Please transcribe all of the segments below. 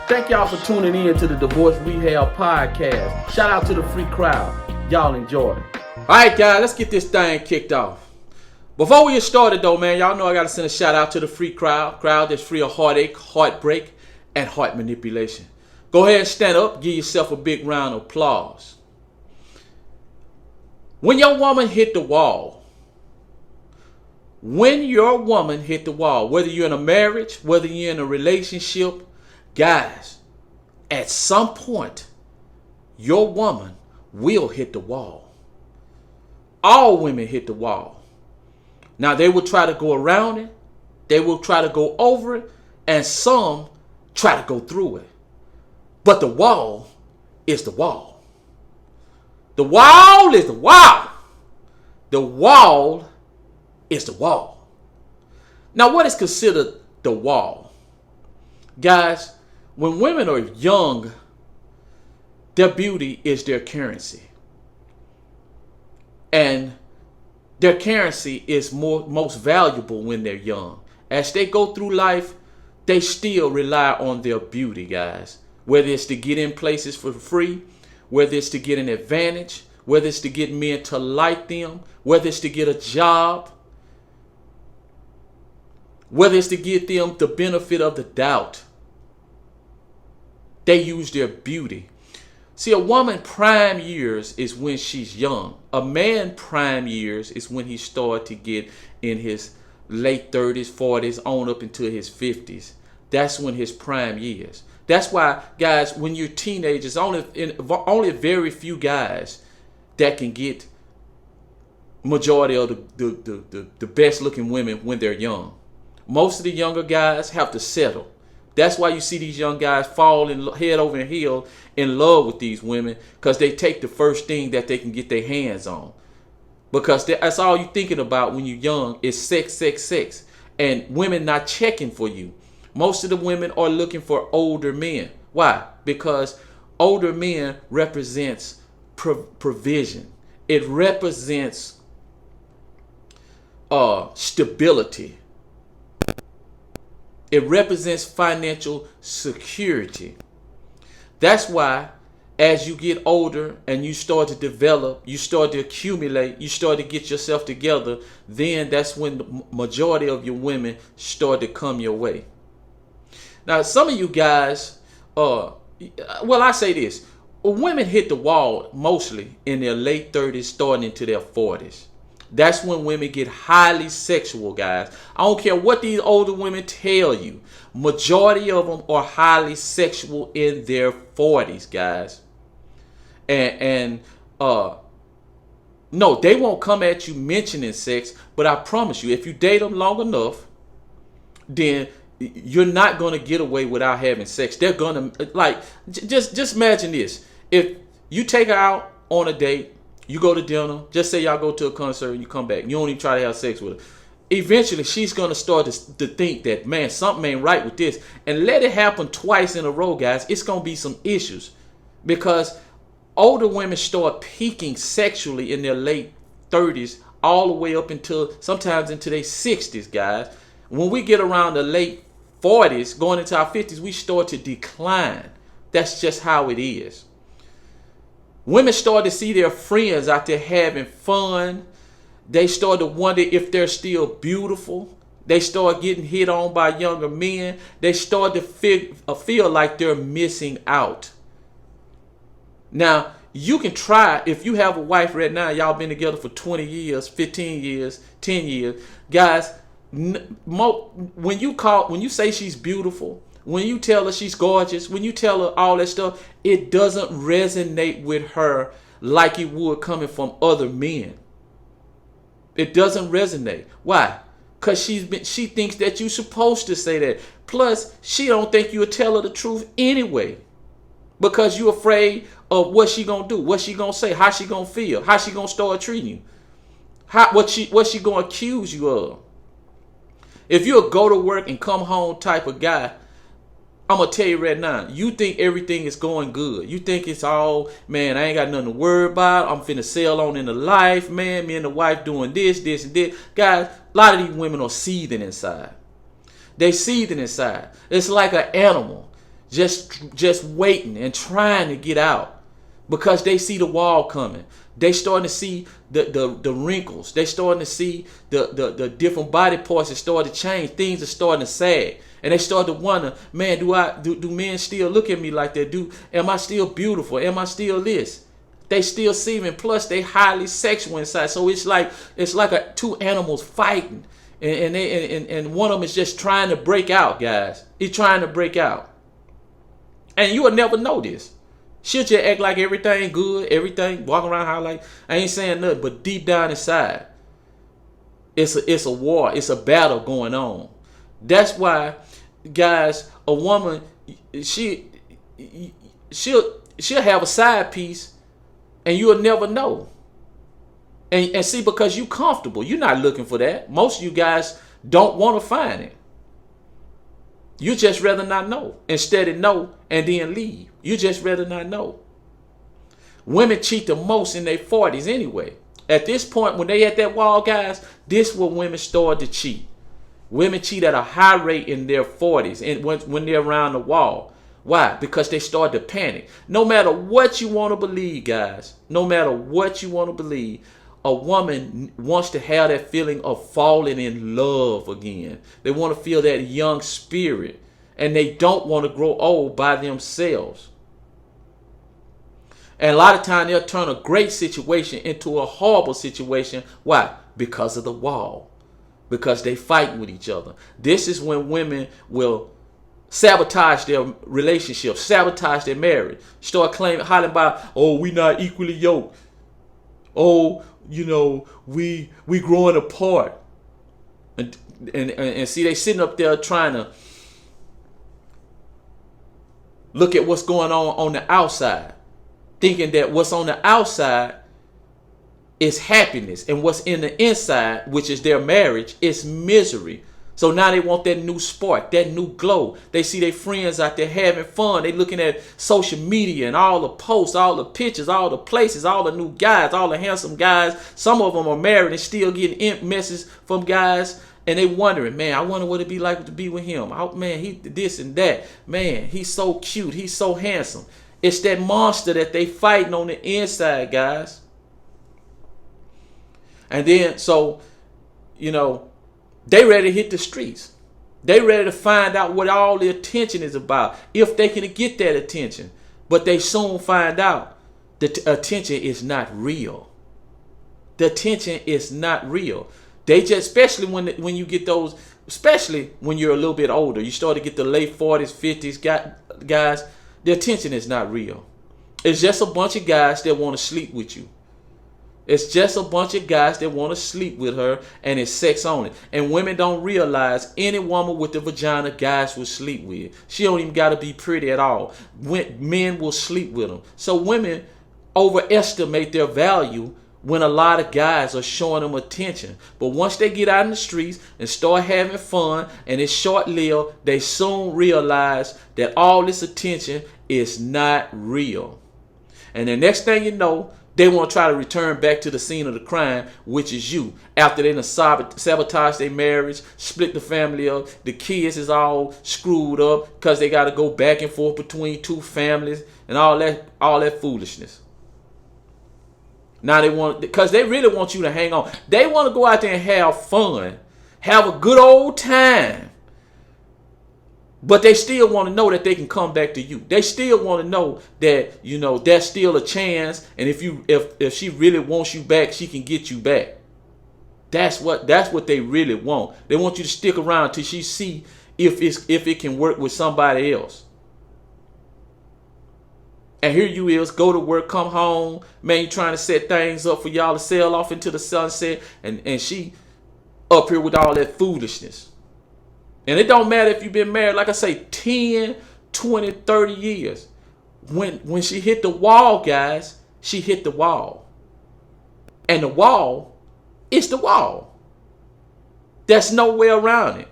Thank y'all for tuning in to the Divorce Rehab Podcast. Shout out to the free crowd. Y'all enjoy. All right, guys, let's get this thing kicked off. Before we get started, though, man, y'all know I got to send a shout out to the free crowd that's free of heartache, heartbreak, and heart manipulation. Go ahead and stand up. Give yourself a big round of applause. When your woman hit the wall, whether you're in a marriage, whether you're in a relationship, guys, at some point, your woman will hit the wall. All women hit the wall. Now, they will try to go around it. They will try to go over it. And some try to go through it. But the wall is the wall. The wall is the wall. The wall is the wall. Now, what is considered the wall? Guys, when women are young, their beauty is their currency. And their currency is most valuable when they're young. As they go through life, they still rely on their beauty, guys. Whether it's to get in places for free, whether it's to get an advantage, whether it's to get men to like them, whether it's to get a job, whether it's to give them the benefit of the doubt. They use their beauty. See, a woman prime years is when she's young. A man prime years is when he starts to get in his late 30s, 40s, on up into his 50s. That's when his prime years. That's why, guys, when you're teenagers, only very few guys that can get majority of the best looking women when they're young. Most of the younger guys have to settle. That's why you see these young guys fall head over heel in love with these women, because they take the first thing that they can get their hands on. Because that's all you're thinking about when you're young is sex, sex, sex. And women not checking for you. Most of the women are looking for older men. Why? Because older men represents provision. It represents stability. It represents financial security. That's why as you get older and you start to develop, you start to accumulate, you start to get yourself together, then that's when the majority of your women start to come your way. Now, some of you guys, I say this. Women hit the wall mostly in their late 30s, starting into their 40s. That's when women get highly sexual, guys. I don't care what these older women tell you. Majority of them are highly sexual in their 40s, guys. And no, they won't come at you mentioning sex, but I promise you, if you date them long enough, then you're not going to get away without having sex. They're going to, just imagine this. If you take her out on a date, you go to dinner, just say y'all go to a concert and you come back. You don't even try to have sex with her. Eventually, she's going to start to think that, man, something ain't right with this. And let it happen twice in a row, guys. It's going to be some issues. Because older women start peaking sexually in their late 30s all the way up until sometimes into their 60s, guys. When we get around the late 40s, going into our 50s, we start to decline. That's just how it is. Women start to see their friends out there having fun. They start to wonder if they're still beautiful. They start getting hit on by younger men. They start to feel like they're missing out. Now, you can try, if you have a wife right now, y'all been together for 20 years, 15 years, 10 years. Guys, when you say she's beautiful, when you tell her she's gorgeous, when you tell her all that stuff, it doesn't resonate with her like it would coming from other men. It doesn't resonate. Why? Because she thinks that you're supposed to say that. Plus, she don't think you'll tell her the truth anyway. Because you're afraid of what she gonna do, what she gonna say, how she gonna feel, how she gonna start treating you, what she gonna accuse you of. If you're a go to work and come home type of guy, I'm going to tell you right now, you think everything is going good. You think it's all, man, I ain't got nothing to worry about. I'm finna sail on into life, man. Me and the wife doing this, this, and this. Guys, a lot of these women are seething inside. They seething inside. It's like an animal. just waiting and trying to get out because they see the wall coming. They starting to see the wrinkles. They starting to see the different body parts that start to change. Things are starting to sag. And they start to wonder, man, do men still look at me like that? Am I still beautiful? Am I still this? They still see me. Plus, they highly sexual inside. So it's like two animals fighting. And one of them is just trying to break out, guys. He's trying to break out. And you will never know this. She'll just act like everything good, everything, walking around how like, I ain't saying nothing, but deep down inside, it's a war, it's a battle going on. That's why, guys, a woman, she'll have a side piece, and you'll never know. And see, because you comfortable, you're not looking for that. Most of you guys don't want to find it. You just rather not know. Instead of know and then leave. You just rather not know. Women cheat the most in their 40s anyway. At this point, when they at that wall, guys, this is when women start to cheat. Women cheat at a high rate in their 40s and when they're around the wall. Why? Because they start to panic. No matter what you want to believe, guys, no matter what you want to believe, a woman wants to have that feeling of falling in love again. They want to feel that young spirit, and they don't want to grow old by themselves. And a lot of times they'll turn a great situation into a horrible situation. Why? Because of the wall. Because they fight with each other. This is when women will sabotage their relationship, sabotage their marriage, start claiming, hollering about, oh, we not equally yoked. Oh, you know, we growing apart. And see, they sitting up there trying to look at what's going on the outside, thinking that what's on the outside is happiness, and what's in the inside, which is their marriage, is misery. So now they want that new spark, that new glow. They see their friends out there having fun. They looking at social media and all the posts, all the pictures, all the places, all the new guys, all the handsome guys. Some of them are married and still getting messages from guys. And they wondering, man, I wonder what it'd be like to be with him. Oh, man, he this and that. Man, he's so cute. He's so handsome. It's that monster that they fighting on the inside, guys. And then, so, you know, they ready to hit the streets. They ready to find out what all the attention is about, if they can get that attention. But they soon find out that the attention is not real. The attention is not real. They just, especially when you get those, especially when you're a little bit older, you start to get the late 40s, 50s guys, the attention is not real. It's just a bunch of guys that want to sleep with you. It's just a bunch of guys that want to sleep with her, and it's sex only. And women don't realize any woman with the vagina guys will sleep with. She don't even got to be pretty at all. Men will sleep with them. So women overestimate their value when a lot of guys are showing them attention. But once they get out in the streets and start having fun, and it's short-lived, they soon realize that all this attention is not real. And the next thing you know, they want to try to return back to the scene of the crime, which is you. After they done sabotage their marriage, split the family up, the kids is all screwed up because they got to go back and forth between two families and all that foolishness. Now they want, because they really want you to hang on. They want to go out there and have fun, have a good old time. But they still want to know that they can come back to you. They still want to know that, you know, there's still a chance. And if she really wants you back, she can get you back. That's what they really want. They want you to stick around till she see if it can work with somebody else. And here you is, go to work, come home, man, you trying to set things up for y'all to sail off into the sunset, and she up here with all that foolishness. And it don't matter if you've been married, like I say, 10, 20, 30 years. When she hit the wall, guys, she hit the wall. And the wall is the wall. There's no way around it.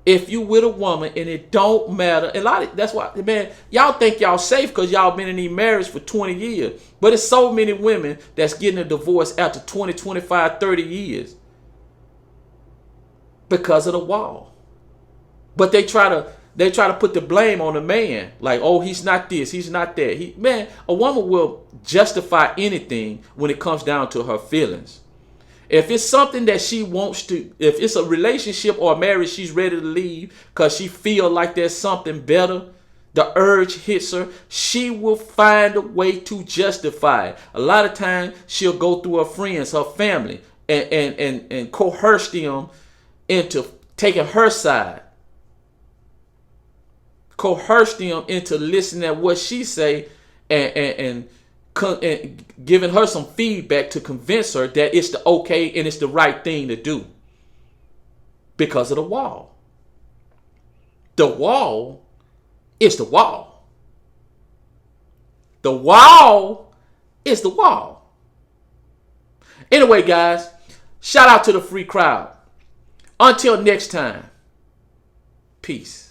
If you with a woman and it don't matter, that's why, man, y'all think y'all safe because y'all been in these marriages for 20 years. But it's so many women that's getting a divorce after 20, 25, 30 years because of the wall. But they try to They try to put the blame on the man. Like, oh, he's not this, he's not that. Man, a woman will justify anything when it comes down to her feelings. If it's something that she wants to, if it's a relationship or a marriage she's ready to leave because she feel like there's something better, the urge hits her, she will find a way to justify it. A lot of times she'll go through her friends, her family, and coerce them into taking her side. Coerce them into listening to what she say and giving her some feedback to convince her that it's the okay and it's the right thing to do. Because of the wall. The wall is the wall. The wall is the wall. Anyway, guys, shout out to the free crowd. Until next time, peace.